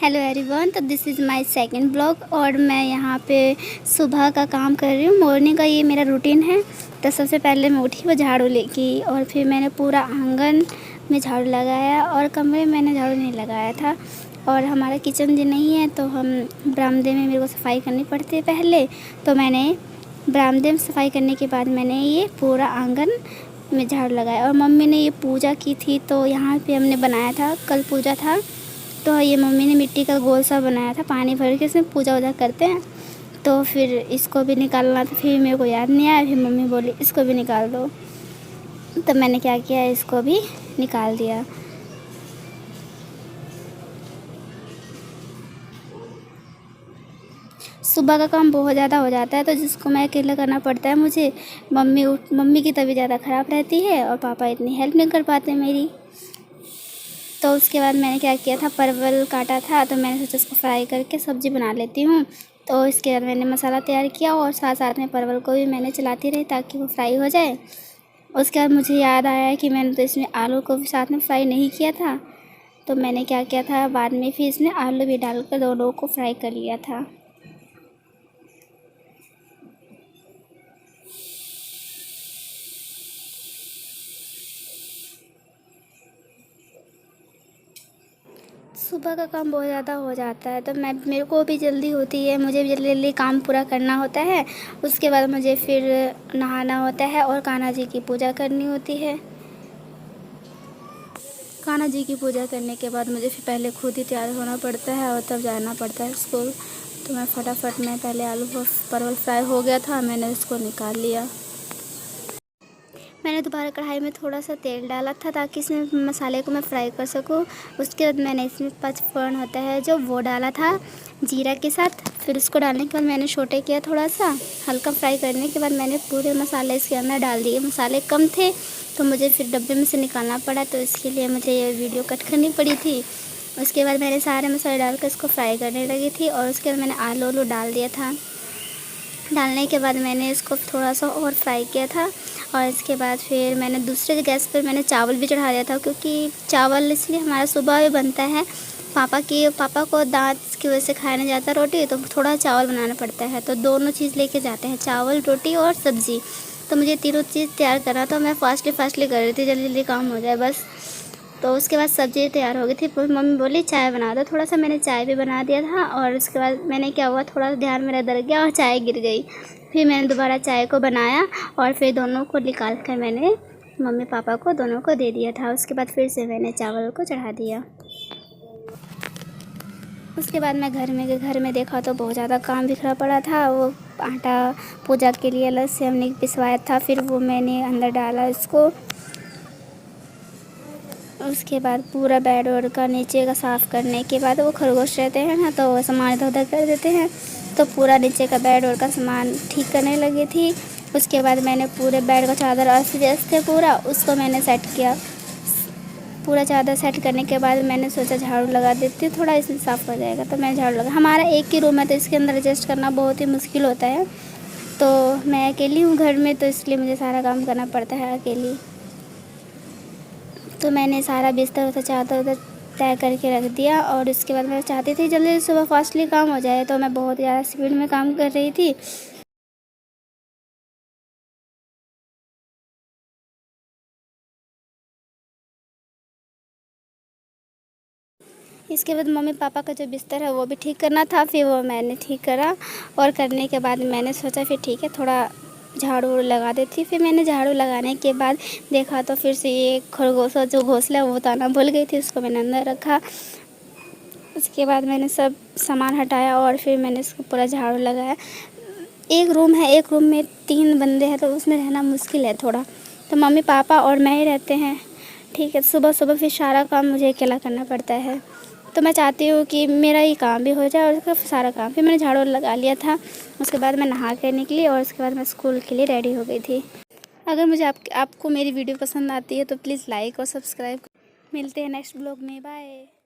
Hello everyone, तो this is my second blog और मैं यहाँ पे सुबह का काम कर रही हूँ। मॉर्निंग का ये मेरा रूटीन है। तो सबसे पहले मैं उठी वो झाड़ू लेके और फिर मैंने पूरा आंगन में झाड़ू लगाया और कमरे में मैंने झाड़ू नहीं लगाया था। और हमारा किचन जो नहीं है तो हम बरामदे में मेरे को सफाई करनी पड़ती है पहले। तो मैंने बरामदे में सफाई करने के बाद मैंने ये पूरा आंगन में झाड़ू लगाया। और मम्मी ने ये पूजा की थी तो यहाँ पे हमने बनाया था, कल पूजा था तो ये मम्मी ने मिट्टी का गोल सा बनाया था, पानी भर के इसमें पूजा वूजा करते हैं। तो फिर इसको भी निकालना था, फिर मेरे को याद नहीं आया, फिर मम्मी बोली इसको भी निकाल दो। तब मैंने क्या किया, इसको भी निकाल दिया। सुबह का काम बहुत ज़्यादा हो जाता है तो जिसको मैं अकेला करना पड़ता है मुझे। मम्मी की तबीयत ज़्यादा ख़राब रहती है और पापा इतनी हेल्प नहीं कर पाते मेरी। तो उसके बाद मैंने क्या किया था, परवल काटा था तो मैंने सोचा इसको फ्राई करके सब्ज़ी बना लेती हूँ। तो इसके बाद मैंने मसाला तैयार किया और साथ साथ में परवल को भी मैंने चलाती रही ताकि वो फ्राई हो जाए। उसके बाद मुझे याद आया कि मैंने तो इसमें आलू को भी साथ में फ्राई नहीं किया था। तो मैंने क्या किया था, बाद में फिर इसमें आलू भी डालकर दोनों को फ्राई कर लिया था। सुबह का काम बहुत ज़्यादा हो जाता है तो मेरे को भी जल्दी होती है, मुझे भी जल्दी जल्दी काम पूरा करना होता है। उसके बाद मुझे फिर नहाना होता है और कान्हा जी की पूजा करनी होती है। कान्हा जी की पूजा करने के बाद मुझे फिर पहले खुद ही तैयार होना पड़ता है और तब जाना पड़ता है स्कूल। तो मैं फटाफट में पहले आलू परवल फ्राई हो गया था, मैंने उसको निकाल लिया। मैंने दोबारा कढ़ाई में थोड़ा सा तेल डाला था ताकि इसमें मसाले को मैं फ्राई कर सकूं। उसके बाद मैंने इसमें पचफोरन होता है जो वो डाला था जीरा के साथ। फिर उसको डालने के बाद मैंने छोटे किया, थोड़ा सा हल्का फ्राई करने के बाद मैंने पूरे मसाले इसके अंदर डाल दिए। मसाले कम थे तो मुझे फिर डब्बे में से निकालना पड़ा, तो इसके लिए मुझे ये वीडियो कट करनी पड़ी थी। उसके बाद मैंने सारे मसाले डालकर इसको फ्राई करने लगी थी और उसके बाद मैंने आलू डाल दिया था। डालने के बाद मैंने इसको थोड़ा सा और फ्राई किया था और इसके बाद फिर मैंने दूसरे गैस पर मैंने चावल भी चढ़ा दिया था, क्योंकि चावल इसलिए हमारा सुबह भी बनता है। पापा को दांत की वजह से खाया नहीं जाता रोटी, तो थोड़ा चावल बनाना पड़ता है। तो दोनों चीज़ लेके जाते हैं, चावल रोटी और सब्ज़ी। तो मुझे तीनों चीज़ तैयार करना था, मैं फास्टली कर रही थी, जल्दी जल्दी काम हो जाए बस। तो उसके बाद सब्ज़ी तैयार हो गई थी, फिर मम्मी बोली चाय बना दो। थोड़ा सा मैंने चाय भी बना दिया था और उसके बाद मैंने क्या हुआ, थोड़ा सा ध्यान मेरा दर गया और चाय गिर गई। फिर मैंने दोबारा चाय को बनाया और फिर दोनों को निकाल कर मैंने मम्मी पापा को दोनों को दे दिया था। उसके बाद फिर से मैंने चावल को चढ़ा दिया। उसके बाद मैं घर में देखा तो बहुत ज़्यादा काम बिखरा पड़ा था। वो आटा पूजा के लिए अलग से हमने पिसवाया था, फिर वो मैंने अंदर डाला इसको। उसके बाद पूरा बेड और का नीचे का साफ़ करने के बाद, वो खरगोश रहते हैं ना तो वो सामान इधर उधर कर देते हैं, तो पूरा नीचे का बेड और का सामान ठीक करने लगी थी। उसके बाद मैंने पूरे बेड का चादर अस्त व्यस्त थे पूरा, उसको मैंने सेट किया। पूरा चादर सेट करने के बाद मैंने सोचा झाड़ू लगा देती हूँ, थोड़ा इसमें साफ़ हो जाएगा। तो मैं झाड़ू लगा, हमारा एक ही रूम है तो इसके अंदर एडजस्ट करना बहुत ही मुश्किल होता है। तो मैं अकेली हूँ घर में, तो इसलिए मुझे सारा काम करना पड़ता है अकेली। तो मैंने सारा बिस्तर उधर चादर उधर तय करके रख दिया और उसके बाद मैं चाहती थी जल्दी सुबह फास्टली काम हो जाए, तो मैं बहुत ज़्यादा स्पीड में काम कर रही थी। इसके बाद मम्मी पापा का जो बिस्तर है वो भी ठीक करना था, फिर वो मैंने ठीक करा। और करने के बाद मैंने सोचा फिर ठीक है थोड़ा झाड़ू लगा देती। फिर मैंने झाड़ू लगाने के बाद देखा तो फिर से ये खरगोश जो घोंसला है वो उतारना भूल गई थी, उसको मैंने अंदर रखा। उसके बाद मैंने सब सामान हटाया और फिर मैंने इसको पूरा झाड़ू लगाया। एक रूम है, एक रूम में 3 बंदे हैं तो उसमें रहना मुश्किल है थोड़ा, तो मम्मी पापा और मैं ही रहते हैं। ठीक है, सुबह सुबह फिर सारा काम मुझे अकेला करना पड़ता है। तो मैं चाहती हूँ कि मेरा ये काम भी हो जाए और उसका सारा काम। फिर मैंने झाड़ू लगा लिया था, उसके बाद मैं नहा कर निकली और उसके बाद मैं स्कूल के लिए रेडी हो गई थी। अगर मुझे आपको मेरी वीडियो पसंद आती है तो प्लीज़ लाइक और सब्सक्राइब। मिलते हैं नेक्स्ट ब्लॉग में, बाय।